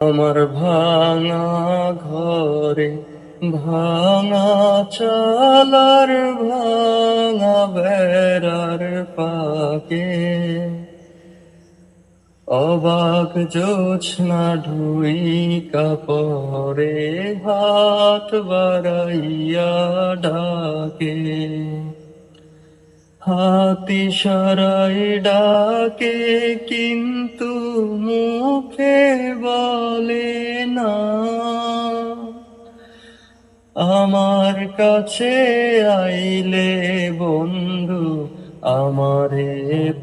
আমার ভাঙা ঘরে ভাঙা চালার ভাঙা বেড়ার পাকে অবাক জোছনা ঢুইকা পরে হাত বাড়াইয়া ডাকে হাতি সারাই ডাকে কিন্তু মুখে বলে না আমার কাছে আইলে বন্ধু আমারে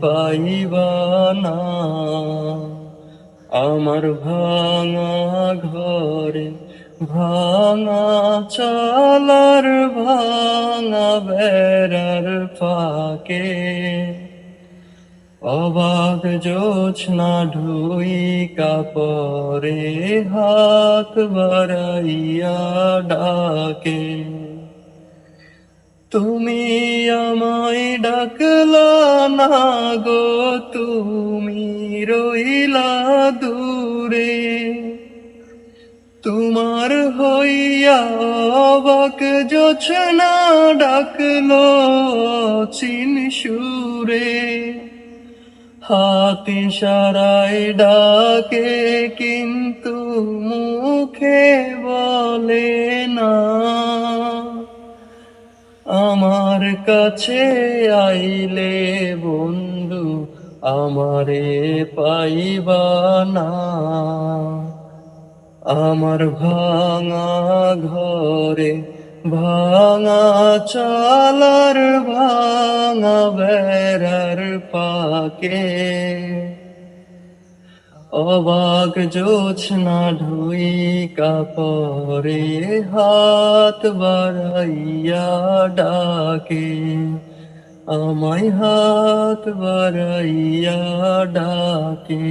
পাইবা না আমার ভাঙা ঘরে ভাঙা চালার ভাঙা বেড়ার ফাঁকে অবাক জোছনা ঢুইকা পরে হাত বাড়াইয়া ডাকে তুমি আমায় ডাকলা না গো তুমি রইলা দূরে তোমার হইয়া অবাক জোছনা ডাকলো চিন সুরে হাতি সারাই ডাকে কিন্তু মুখে বলে না আমার কাছে আইলে বন্ধু আমারে পাইবা না আমার ভাঙা ঘরে ভাঙা চালার ভাঙা বেড়ার পাকে অবাক জোছনা ঢুইকা পরে হাত বাড়াইয়া ডাকে আমায় হাত বাড়াইয়া ডাকে